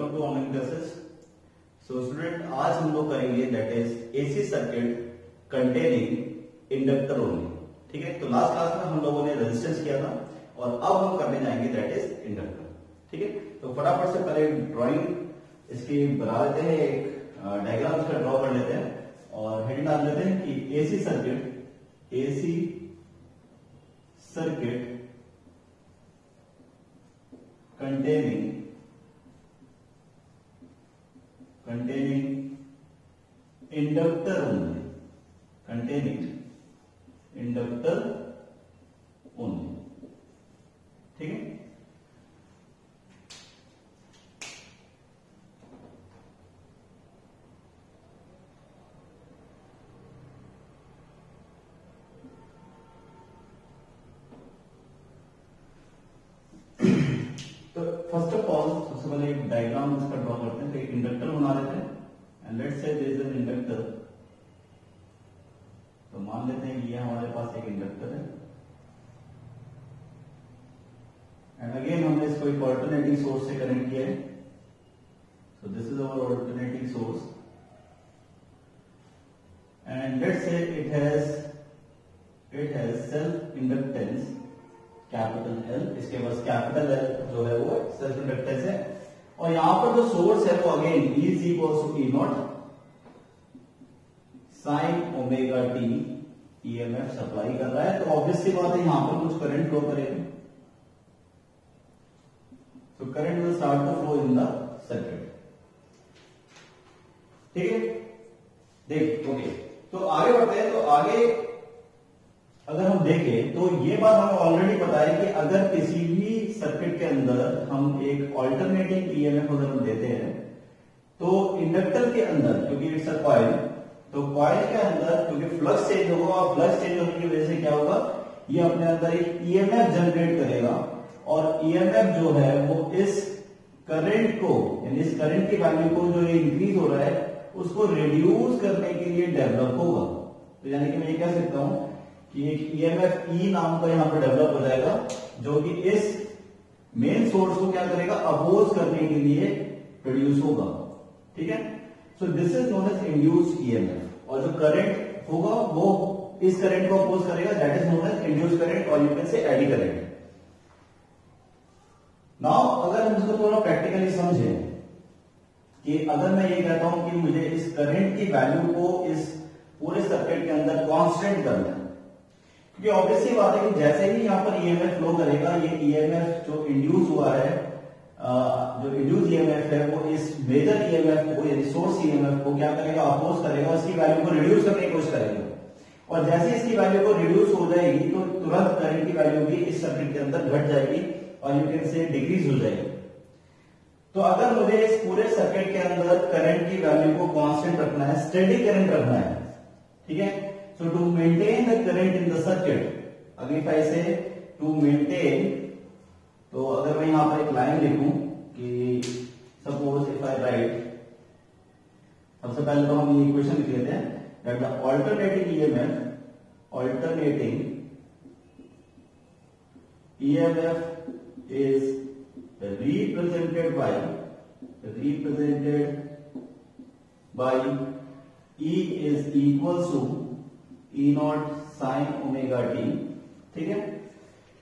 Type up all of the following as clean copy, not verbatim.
Welcome to online classes. So student, आज हम लोग करेंगे that is AC circuit containing inductor only. ठीक है, तो लास्ट क्लास में हम लोगों ने रेजिस्टेंस किया था और अब हम करने जाएंगे दैट इज इंडक्टर। ठीक है, तो फटाफट से पहले ड्राइंग इसकी बना लेते हैं, एक डायग्राम इसका ड्रॉ कर लेते हैं और हेडिंग डाल लेते हैं कि AC circuit containing inductor only। ठीक है, तो फर्स्ट ऑफ ऑल सबसे पहले एक डायग्राम इसका ड्रॉ करते हैं, तो एक इंडक्टर बना लेते हैं and let's say there is an inductor. तो मान लेते हैं कि ये हमारे पास एक इंडक्टर है एंड अगेन हमने इसको एक ऑल्टरनेटिंग सोर्स से कनेक्ट किया है। So this is our alternating source and let's say it has self inductance capital L. इसके पास कैपिटल एल जो है वो सेल्फ इंडक्टेंस है और यहां पर जो सोर्स है वो again is equals to E naught sine omega t EMF supply कर रहा है। तो ऑब्वियसली बात है यहां पर कुछ करंट फ्लो करेगा, तो current will start to flow in the circuit. ठीक है, देख ओके, तो आगे बढ़ते हैं। तो आगे अगर हम देखें तो ये बात हमें ऑलरेडी पता है कि अगर किसी भी सर्किट के अंदर हम एक ऑल्टरनेटिंग ईएमएफ अगर हम देते हैं तो इंडक्टर के अंदर, क्योंकि इट्स अ कॉइल, तो कॉइल के अंदर क्योंकि फ्लक्स चेंज होगा और फ्लक्स चेंज होने की वजह से क्या होगा, ये अपने अंदर एक ईएमएफ जनरेट करेगा और ईएमएफ जो है वो इस करंट को, यानी इस करंट की वैल्यू को जो इंक्रीज हो रहा है उसको रिड्यूस करने के लिए डेवलप होगा। तो यानी कि मैं ये कह सकता हूं कि एक ईएमएफ ई नाम का यहां पर डेवलप हो जाएगा जो कि इस मेन सोर्स को क्या करेगा, अपोज करने के लिए प्रोड्यूस होगा। ठीक है, so this is known as induced EMF और जो करंट होगा वो इस करंट को अपोज करेगा, that is known as induced current और you can say eddy current. Now अगर हम इसको थोड़ा प्रैक्टिकली समझें कि अगर मैं ये कहता हूं कि मुझे इस करंट की वैल्यू को इस पूरे सर्किट के अंदर कांस्टेंट करना है, क्योंकि ऑब्वियसली बात है कि जैसे ही यहां पर ईएमएफ फ्लो करेगा, ये ईएमएफ जो इंड्यूस हुआ है, जो इंड्यूस ईएमएफ है वो इस मेजर ईएमएफ को यानी सोर्स ईएमएफ को क्या करेगा, अपोज करेगा, उसकी वैल्यू को रिड्यूस करने की कोशिश करेगा और जैसे इसकी वैल्यू को रिड्यूस हो जाएगी तो तुरंत करंट की वैल्यू भी इस सर्किट के अंदर घट जाएगी और यू कैन से डिक्रीज हो जाएगी। तो अगर मुझे इस पूरे सर्किट के अंदर करंट की वैल्यू को कांस्टेंट रखना है, स्टेडी करंट रखना है, ठीक है, so to maintain the current in the circuit, अगर if I say to maintain, तो अगर मैं यहां पर एक लाइन लिखूं कि suppose if I write, सबसे पहले तो हम ये इक्वेशन लिख लेते हैं that the alternating EMF is represented by E is equals to E naught sine omega t. ठीक है,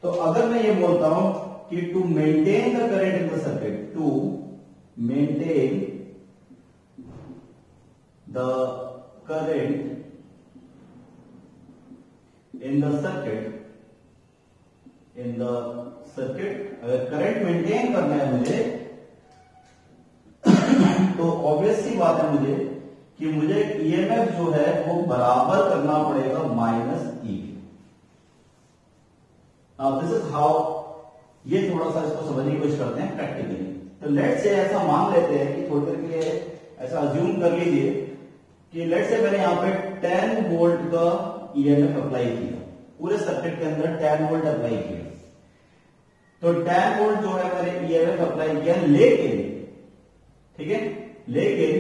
तो अगर मैं ये बोलता हूं कि to maintain the current in the circuit, to maintain the current in the circuit, अगर करंट मेंटेन करना है मुझे तो ऑब्वियस सी बात है मुझे कि मुझे ईएमएफ जो है वो बराबर करना पड़ेगा minus E. Now this is how, ये थोड़ा सा इसको समझने की कोशिश करते हैं प्रैक्टिकली। तो लेट्स से ऐसा मान लेते हैं कि थोड़ी देर के लिए ऐसा अज्यूम कर लीजिए कि लेट्स से मैंने यहां पे 10 वोल्ट का ईएमएफ अप्लाई किया, पूरे सर्किट के अंदर 10 वोल्ट अप्लाई किया। तो 10 वोल्ट जो है मैंने ईएमएफ अप्लाई किया, लेकिन ठीक है, लेकिन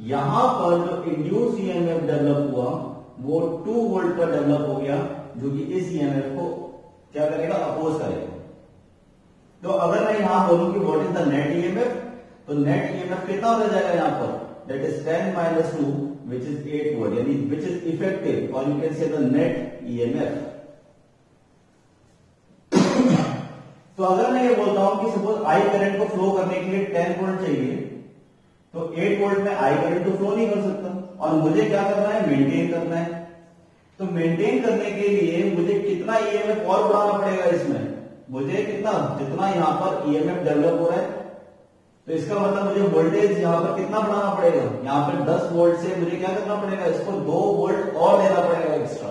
यहां पर जो इंड्यूस ईएमएफ डेवलप हुआ वो 2 वोल्ट का डेवलप हो गया, जो कि इस ईएमएफ को क्या करेगा, अपोज करेगा। तो अगर मैं यहां बोलूं कि what is the net EMF, तो नेट ईएमएफ कितना हो जाएगा यहाँ पर, that is 10 minus 2 which is 8 volt, यानी विच इज इफेक्टिव, और यू कैन से द नेट ईएमएफ। तो अगर मैं ये बोलता हूं कि सपोज आई करंट को फ्लो करने के लिए 10 वोल्ट चाहिए, तो 8 वोल्ट में आई करंट तो फ्लो नहीं कर सकता, और मुझे क्या करना है, मेंटेन करना है। तो मेंटेन करने के लिए मुझे कितना ईएमएफ और बढ़ाना पड़ेगा, इसमें मुझे कितना, जितना यहां पर ईएमएफ डेवलप हो रहा है, तो इसका मतलब मुझे वोल्टेज यहां पर कितना बढ़ाना पड़ेगा, यहां पर 10 वोल्ट से मुझे क्या करना पड़ेगा, इसको 2 वोल्ट और देना पड़ेगा एक्स्ट्रा,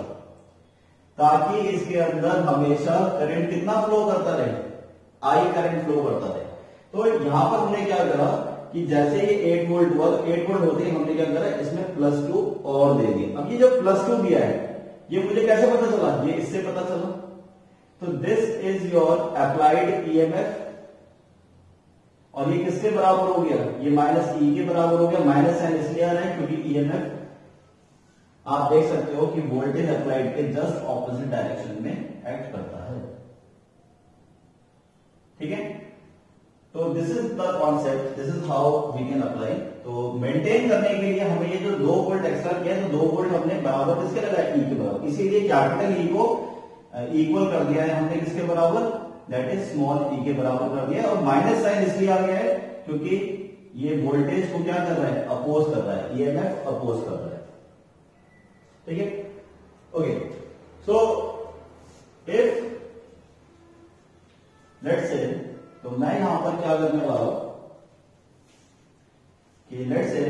ताकि इसके अंदर हमेशा करंट कितना फ्लो करता रहे, आई करंट फ्लो करता रहे। तो यहां पर हमने क्या करा कि जैसे ये 8 वोल्ट हुआ, तो 8 वोल्ट होते ही हमने क्या करा, इसमें +2 और दे दिया। अब ये जो +2 दिया है, ये मुझे कैसे पता चला, ये इससे पता चला। तो this is your applied EMF, और ये किसके बराबर हो गया, ये -E के बराबर हो गया। माइनस साइन इसलिए आ रहा है क्योंकि ईएमएफ आप देख सकते हो कि वोल्टेज अप्लाइड के जस्ट ऑपोजिट डायरेक्शन में एक्ट करता है, ठीक है। तो this is the concept, this is how we can apply. तो मेंटेन करने के लिए हमें ये जो 2 वोल्ट एक्स्ट्रा किया, तो 2 वोल्ट हमने बराबर किसके लगाया, E के बराबर, इसीलिए कैपिटल E को इक्वल कर दिया है हमने किसके बराबर, दैट इज स्मॉल e के बराबर कर दिया। और माइनस साइन इसलिए आ गया है क्योंकि ये वोल्टेज को क्या कर रहा है, अपोज कर रहा है, ईएमएफ अपोज कर रहा है, ठीक है। Okay, so if let's say, तो मैं यहां पर क्या करने वाला हूं कि let's say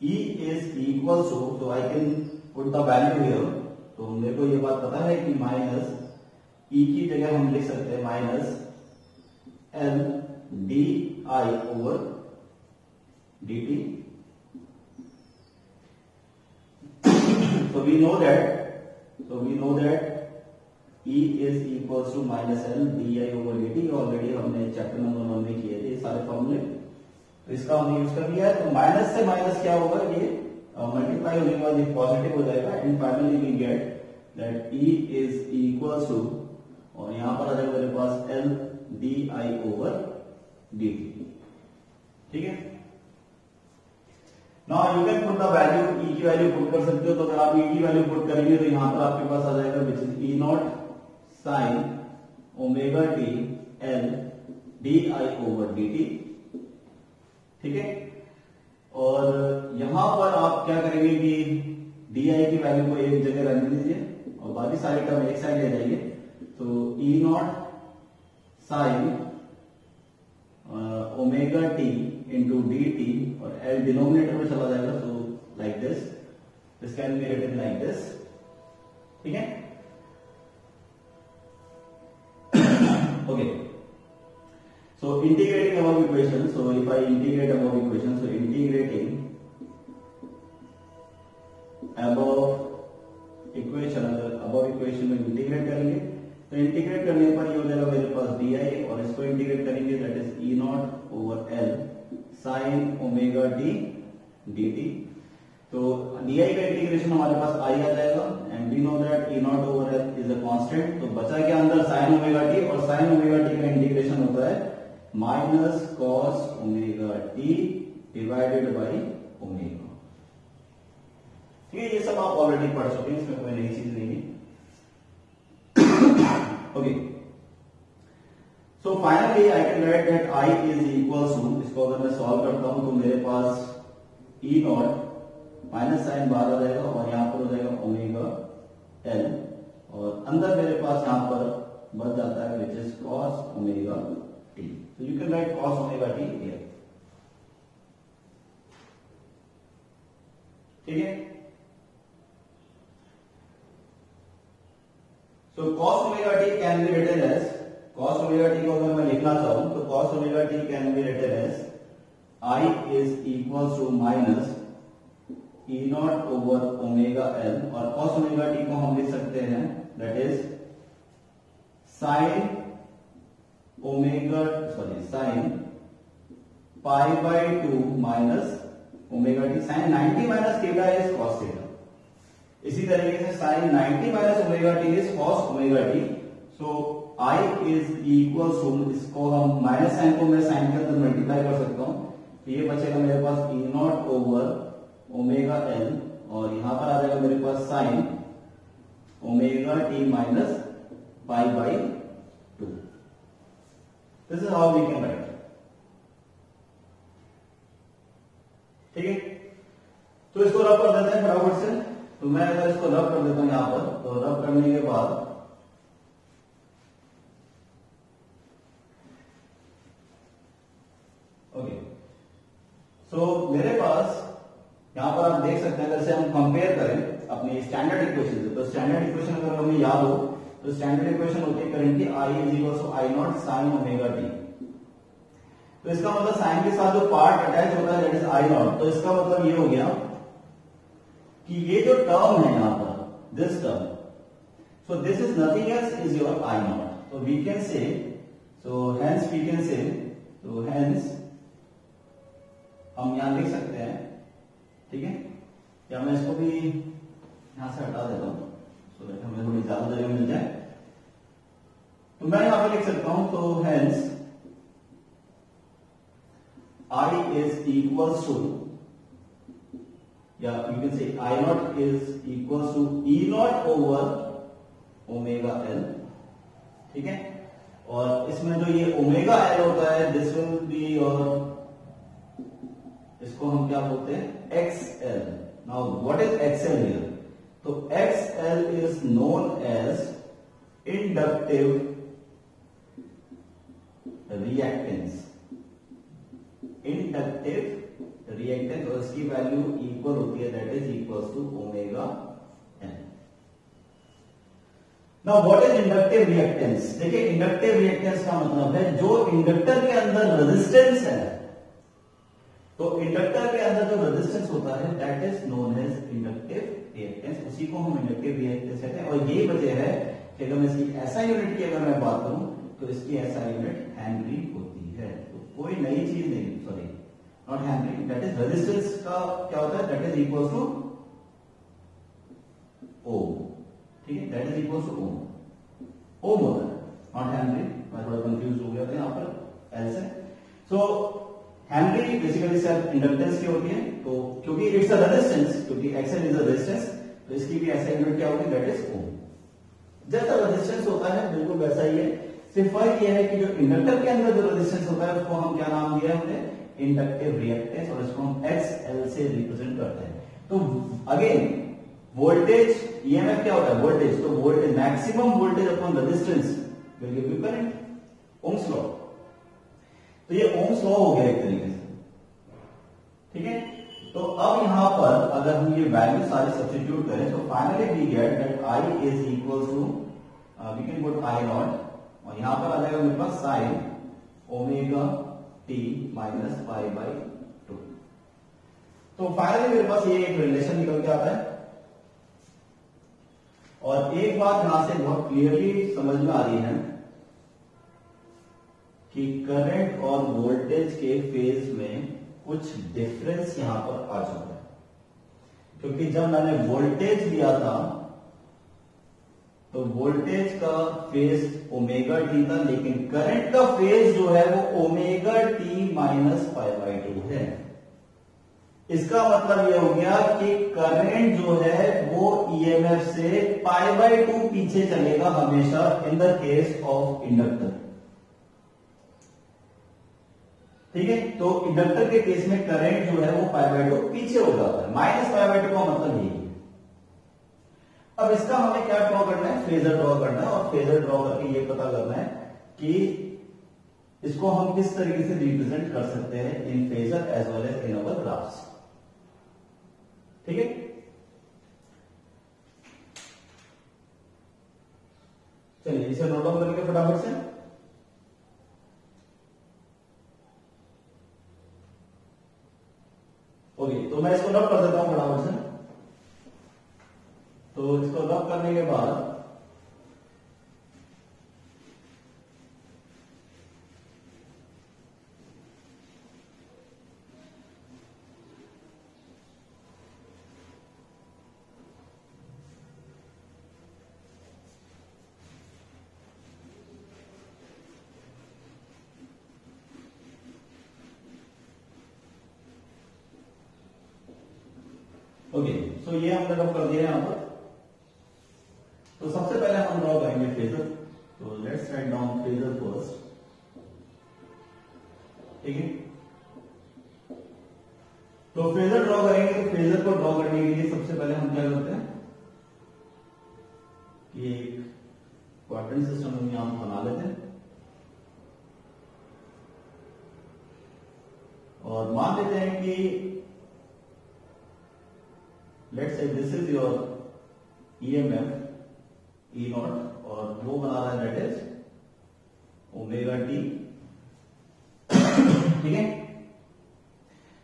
E is equal to, so I can put the value here। तो मेरे को ये बात पता है कि माइनस E की जगह हम लिख सकते हैं minus L di over dt। so we know that E is equals to minus L di over dt। Already हमने चैप्टर नंबर 1 में किए थे सारे फॉर्मूले, तो इसका हमने यूज कर लिया है। तो माइनस से माइनस क्या होगा, ये मल्टीप्लाई होने के बाद ये पॉजिटिव हो जाएगा, and finally we get that E is equal to, और यहां पर आ जाएगा मेरे पास L di over dt, ठीक है। Now you can put the value, E की वैल्यू पुट कर सकते हो। तो अगर आप E की वैल्यू पुट करेंगे तो यहां पर आपके पास आ जाएगा which is E naught sine omega t L di over dt, ठीक है। और यहां पर आप क्या करेंगे कि di की वैल्यू को एक जगह रख दीजिए और बाकी सारी टर्म एक साइड ले जाइए। तो E naught sine omega t into d t, और L डिनोमिनेटर में चला जाएगा, so like this can be written like this, ठीक है। Okay, so integrating above equation, so if I integrate above equation, so integrating above equation, अगर above equation में integrate करेंगे तो इंटीग्रेट करने पर ये हो जाएगा मेरे पास di, और इसको इंटीग्रेट करेंगे that is E naught over L sine omega t dt। तो di का इंटीग्रेशन हमारे पास I आ जाएगा, and we know that E naught over L is a constant. तो बचा के अंदर साइन ओमेगा t, और साइन ओमेगा t का इंटीग्रेशन होता है minus cos omega t divided by omega, ठीक है। ये सब आप ऑलरेडी पढ़ चुके हैं, इसमें कोई नई चीज नहीं है। Okay, so finally I can write that I is equal to, इसको अगर मैं सॉल्व करता हूं तो मेरे पास E नॉट माइनस साइन बाहर आ जाएगा, और यहां पर हो जाएगा ओमेगा L, और अंदर मेरे पास यहां पर बच जाता है which is cos omega t। So you can write cos omega t here, ठीक है। So cos omega t can be written as, cos omega t को अगर मैं लिखना चाहूं तो cos omega t can be written as I is equals to minus E naught over omega L, और cos omega t को हम लिख सकते हैं that is sin omega sine pi by 2 minus omega t, sine 90 minus theta is cos theta. इसी तरीके से sine 90 minus omega t is cos omega t. तो I इज इक्वल टू, इसको हम माइनस साइन को मैं साइन के अंदर मल्टीप्लाई कर सकता हूं, तो ये बचेगा मेरे पास E nought over omega L, और यहां पर आ जाएगा मेरे पास sine omega T minus pi by 2. This is how we can write. ठीक है, तो इसको रब कर देते हैं फटाफट से. तो मैं अगर इसको रब कर देता हूं यहां पर, तो रब करने के बाद ओके, सो मेरे पास यहां पर आप देख सकते हैं, अगर से हम कंपेयर करें अपनी स्टैंडर्ड इक्वेशन से, तो स्टैंडर्ड इक्वेशन अगर हमें याद हो तो स्टैंडर्ड इक्वेशन होती है currently I is equal to I naught sine omega t. तो इसका मतलब साइन के साथ जो पार्ट अटैच होता है दैट इज आई नॉट. तो इसका मतलब ये हो गया कि ये जो टर्म है यहां पर, this term, so this is nothing else is your I nought. तो we can say, so hence we can से, तो हेंस हम यहां लिख सकते हैं. ठीक है, या मैं इसको भी यहां से हटा देता हूं सो दैट हमें थोड़ी ज्यादा जगह मिल जाए. तो मैं यहां पे लिख सकता हूं, तो hence I is equal to, या you can say I naught is equal to E naught over omega L. ठीक है, और इसमें जो ये ओमेगा L होता है दिस विल बी, और इसको हम क्या बोलते हैं, XL. Now what is XL here? तो XL is known as inductive reactance. Inductive reactance, और इसकी वैल्यू इक्वल होती है that is equal to omega N. Now what is inductive reactance? देखिए, इंडक्टिव रिएक्टेंस का मतलब है जो इंडक्टर के अंदर रेजिस्टेंस है, तो इंडक्टर के अंदर जो रेजिस्टेंस होता है that is known as inductive reactance. उसी को हम इंडक्टिव रिएक्टेंस कहते हैं. और यही वजह है कि अगर मैं इसकी एसआई यूनिट की अगर मैं बात करूं तो इसकी एसआई यूनिट हेनरी होती है. तो कोई नई चीज नहीं, sorry not Henry, that is resistance का क्या होता है, that is equal two ohm. ठीक है, that is equal two ohm. ओम होता है, नॉट हेनरी. मैं थोड़ा कंफ्यूज हो गया था यहां पर एल से. सो हेनरी बेसिकली सेल्फ इंडक्टेंस की होती है. तो क्योंकि इट्स अ रेजिस्टेंस, क्योंकि एक्सएल इज अ रेजिस्टेंस, तो इसकी भी ऐसा यूनिट क्या होगी, दैट इज ओम. जैसा रेजिस्टेंस होता है बिल्कुल वैसा ही है. सिर्फ फर्क यह है कि जो इंडक्टर के अंदर जो रेजिस्टेंस होता है उसको हम क्या नाम दिया हमने, इंडक्टिव रिएक्टेंस, और इसको हम XL से रिप्रेजेंट करते हैं. तो अगेन वोल्टेज, ईएमएफ क्या होता है, वोल्टेज. तो voltage maximum voltage upon resistance will give you current, Ohm's law. तो ये ओम्स लॉ हो गया एक तरीके से. ठीक है, तो अब यहां पर अगर हम ये वैल्यू सारे सब्स्टिट्यूट करें तो finally we get that I is equal to, we can put I nought, और यहां पर आ जाएगा मेरे पास sine omega T minus pi by 2. तो फाइनली मेरे पास ये एक रिलेशन निकल के आता है. और एक बात यहां से बहुत क्लियरली समझ में आ रही है कि करंट और वोल्टेज के फेज में कुछ डिफरेंस यहां पर आ चुका है. क्योंकि जब मैंने वोल्टेज लिया था तो वोल्टेज का फेज ओमेगा टी था, लेकिन करंट का फेज जो है वो omega T minus pi by 2 है. इसका मतलब यह हो गया कि करंट जो है वो ईएमएफ से पाई बाई 2 पीछे चलेगा हमेशा इन द केस ऑफ इंडक्टर. ठीक है, तो इंडक्टर के केस में करंट जो है वो पाई बाई 2 पीछे हो जाता है. माइनस पाई बाई 2 का मतलब यही है. अब इसका हमें क्या ड्रॉ करना है, फेजर ड्रॉ करना है, और फेजर ड्रॉ करके ये पता करना है कि इसको हम किस तरीके से रिप्रेजेंट कर सकते हैं in phasor as well as in our graphs. ठीक है, चलिए इसे नोट डाउन करेंगे फटाफट से. ओके, तो मैं इसको रब कर देता हूं फटाफट से. तो इसको रब करने के बाद ओके, सो ये हमने कब कर दिया यहां पर। तो सबसे पहले हम ड्रॉ करेंगे फेजर। तो let's write down phasor first, ठीक है। तो फेजर ड्रॉ करेंगे, तो फेजर को ड्रॉ करने के लिए सबसे पहले हम क्या करते हैं कि एक क्वाड्रेंट सिस्टम हम यहां बना लेते हैं और मान लेते हैं कि let's say this is your EMF E not और वो बना रहा है दैट इज ओमेगा टी, ठीक है।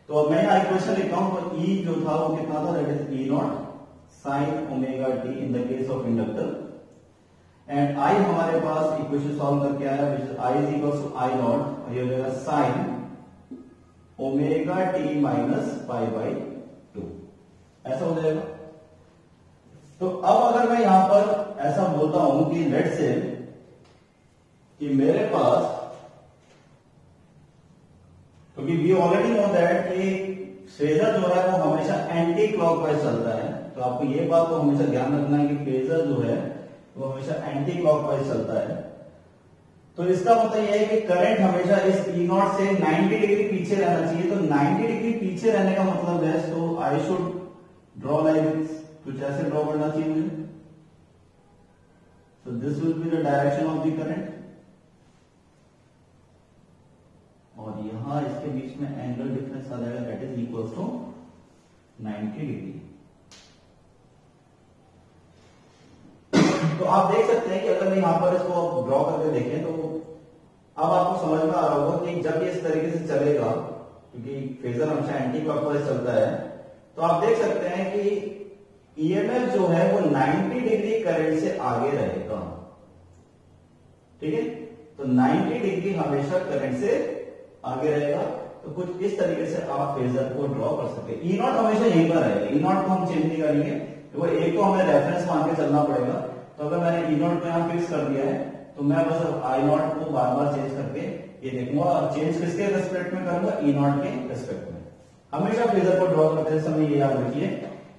तो अब मैं यहां इक्वेशन लिखता हूं, तो ई जो था वो कितना था, that is E naught sine omega t in the case of inductor, and I हमारे पास इक्वेशन सॉल्व करके आया which is I is equal to I naught और ये हो जाएगा sine omega T minus pi by 2, ऐसा हो जाएगा। तो अब अगर मैं यहां पर ऐसा बोलता हूं कि लेट्स से कि मेरे पास, क्योंकि वी ऑलरेडी नो दैट कि फेजर जो है वो हमेशा एंटी क्लॉकवाइज चलता है, तो आपको ये बात तो हमेशा ध्यान रखना है कि फेजर जो है वो हमेशा एंटी क्लॉकवाइज चलता है। तो इसका मतलब यह है कि करंट हमेशा इस ई नॉट से 90 डिग्री पीछे रहना चाहिए। तो 90 डिग्री पीछे रहने का मतलब है, तो आई शुड ड्रॉ लाइक कुछ ऐसे ड्रॉ करना चाहिए मुझे। So this will be the direction of the current, और यहां इसके बीच में एंगल डिफरेंस आ जाएगा that is equal to 90 degree. तो आप देख सकते हैं कि अगर मैं यहां पर इसको ड्रॉ करके देखें तो अब आपको समझ में आ रहा होगा कि जब ये इस तरीके से चलेगा, क्योंकि फेजर हमेशा एंटी क्लॉकवाइज चलता है, तो आप देख सकते हैं कि ईएमएफ जो है वो 90 डिग्री करंट से आगे रहेगा, ठीक है। तो 90 डिग्री हमेशा करंट से आगे रहेगा। तो कुछ इस तरीके से आप फेजर को ड्रॉ कर सकते हैं। ई नॉट हमेशा यहीं पर रहेगा, ई नॉट को हम चेंज नहीं करेंगे, तो एक को हमें रेफरेंस मान के चलना पड़ेगा। तो अगर मैंने ई नॉट को यहां फिक्स कर दिया है, तो मैं बस आई नॉट को बार बार चेंज करके ये देखूंगा, और चेंज किसके रेस्पेक्ट में करूंगा, ई नॉट के रेस्पेक्ट में। हमेशा फेजर को ड्रॉ करते समय ये याद रखिए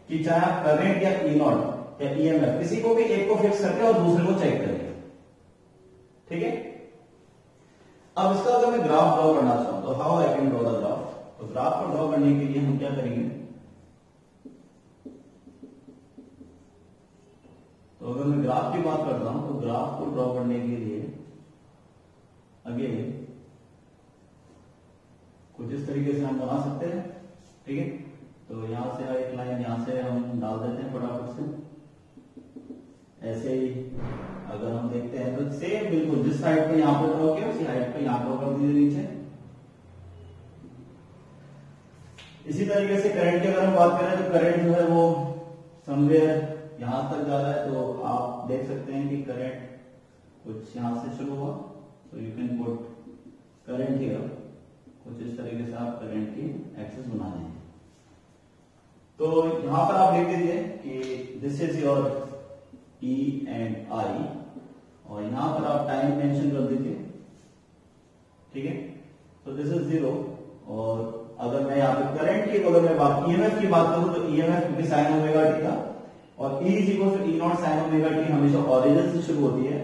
कि चाहे आप करंट या ई नॉट या ईएमएफ किसी को भी एक को फिक्स करके और दूसरे को चेक करिए, ठीक है। अब इसका अगर मैं ग्राफ ड्रॉ करना चाहूं तो how I can draw the graph. तो ग्राफ को ड्रॉ करने के लिए हम क्या करेंगे, तो अगर मैं ग्राफ की बात करता हूं तो ग्राफ को ड्रॉ करने के लिए अगेन कुछ इस तरीके से हम बना सकते हैं, ठीक है। तो यहां से एक लाइन यहां से हम डाल देते हैं फटाफट से। ऐसे ही अगर हम देखते हैं तो सेम बिल्कुल जिस साइड पे यहां पर ड्रॉ किया उसी साइड पे यहां पर कर दीजिए नीचे। इसी तरीके से करंट की अगर हम बात करें तो करंट जो है वो समवेयर यहां तक जा रहा है, तो आप देख सकते हैं कि करंट कुछ यहां से शुरू हुआ, तो you can put current here. कुछ इस तरीके से आप करंट की एक्सेस बना देंगे। तो यहां पर आप लिख दीजिए कि this is your E and I, और यहां पर आप टाइम मेंशन कर दीजिए, ठीक है। तो दिस इज 0, और अगर मैं यहाँ पे करंट की अगर मैं बात ईएमएफ की बात करूं तो ईएमएफ क्योंकि साइन ओमेगा टी था, और E is equal to E naught sine omega t हमेशा ओरिजिन से शुरू होती है,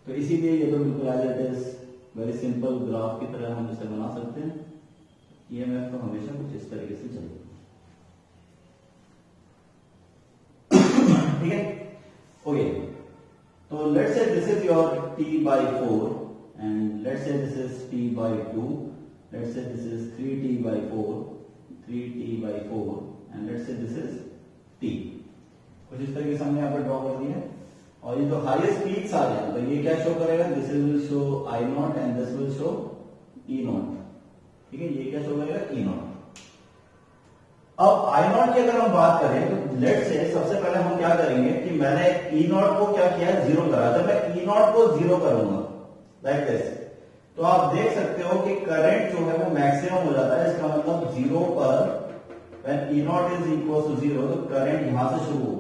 तो इसीलिए ये तो बिल्कुल as it is very simple graph की तरह हम इसे बना सकते हैं। ईएमएफ तो हमेशा कुछ इस तरीके से चलेगा, ठीक है। ओके, तो let's say this is your t/4 and let's से this is t/2, let's say this is 3t/4 and let's से दिस इज t। कुछ इस तरीके से हमने यहाँ पर ड्रॉ कर दिया है, और ये जो हाईएस्ट पीक्स आ जाए तो ये क्या शो करेगा, this will show I not and this will show E not, ठीक है। ये क्या शो करेगा, ई नॉट। अब आई नॉट की अगर हम बात करें तो लेट से सबसे पहले हम क्या करेंगे कि मैंने ई नॉट को क्या किया, 0 करा। जब मैं ई नॉट को 0 करूंगा लाइक दिस, तो आप देख सकते हो कि करंट जो है वो मैक्सिमम हो जाता है। इसका मतलब 0 पर when E naught is equal to 0 तो करंट यहां से शुरू होगा।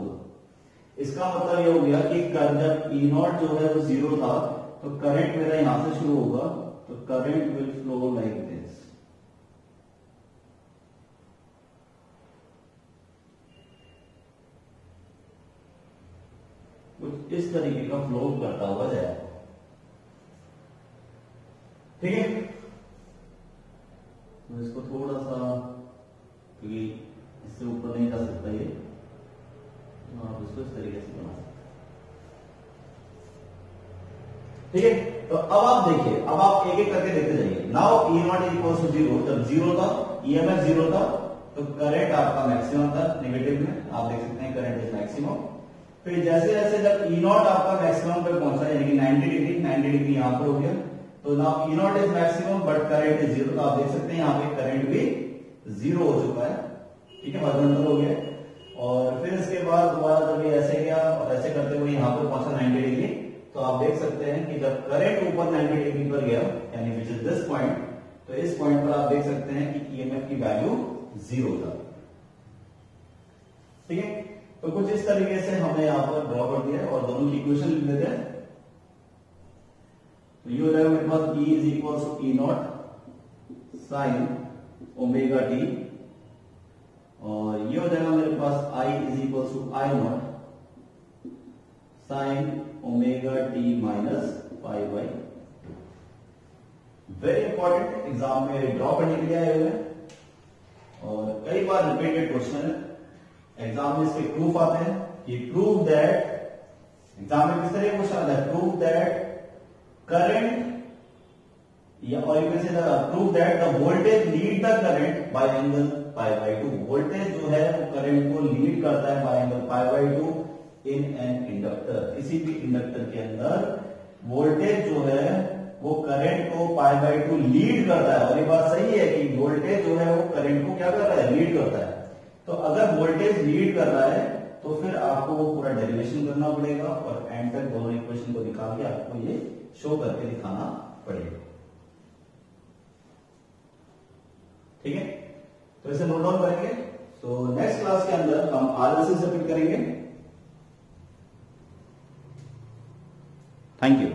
इसका मतलब ये हो गया कि जब ई नॉट जो है वो 0 था तो करंट मेरा यहां से शुरू होगा, तो current will flow like this. इस तरीके का फ्लो करता हुआ जाएगा। ठीक है, तो इसको थोड़ा सा, क्योंकि इससे ऊपर नहीं जा सकता ये, तो आप इसको इस तरीके से बना सकते हैं। ठीक है, तो अब आप देखिए, अब आप एक एक करके देखते जाइए। Now E naught equal to 0, जब 0 था, EMF 0 था, तो करंट आपका मैक्सिमम था नेगेटिव में, आप देख सकते हैं करंट इज मैक्सिमम। फिर जैसे जैसे जब E नॉट आपका मैक्सिमम पे पहुंचा, यानी कि 90 डिग्री यहां पर हो गया, तो now E not is maximum but current is 0, तो आप देख सकते हैं यहाँ पे करंट भी 0 हो चुका है। ठीक है, हॉरिजॉन्टल हो गया। और फिर इसके बाद दोबारा जब ये ऐसे गया और ऐसे करते हुए यहाँ पर पहुंचा 90 डिग्री, तो आप देख सकते हैं कि जब करंट ऊपर 90 डिग्री पर गया, यानी विच इज दिस पॉइंट, तो इस पॉइंट पर आप देख सकते हैं कि ईएमएफ की वैल्यू 0 था। ठीक है, तो कुछ इस तरीके से हमने यहां पर ड्रॉ कर दिया और दोनों की इक्वेशन लिख देते हैं। तो ये हो जाएगा मेरे पास E is equal to E naught sine omega t, और ये हो जाएगा मेरे पास I is equal to I naught sine omega T minus pi by. Very important, exam में ड्रॉ करने के लिए आए हुए हैं और कई बार रिपीटेड क्वेश्चन है। एग्जाम में इसके प्रूफ आते हैं कि प्रूव दैट, एग्जाम में किस तरह क्वेश्चन आता है, प्रूव दैट करंट, या और यू कैन से prove that the voltage lead the current by angle pi by 2। Voltage जो है वो करंट को लीड करता है bye angle pi by 2 in an inductor. किसी भी इंडक्टर के अंदर वोल्टेज जो है वो करंट को पाई बाई 2 लीड करता है। और ये बात सही है कि वोल्टेज जो है वो करंट को क्या कर रहा है, लीड करता है। तो अगर वोल्टेज लीड कर रहा है तो फिर आपको वो पूरा डेरिवेशन करना पड़ेगा और एंड तक दोनों इक्वेशन को निकाल के आपको ये शो करके दिखाना पड़ेगा। ठीक है, तो इसे नोट डाउन करेंगे। तो नेक्स्ट क्लास के अंदर हम आरएलसी से फिट करेंगे। Thank you.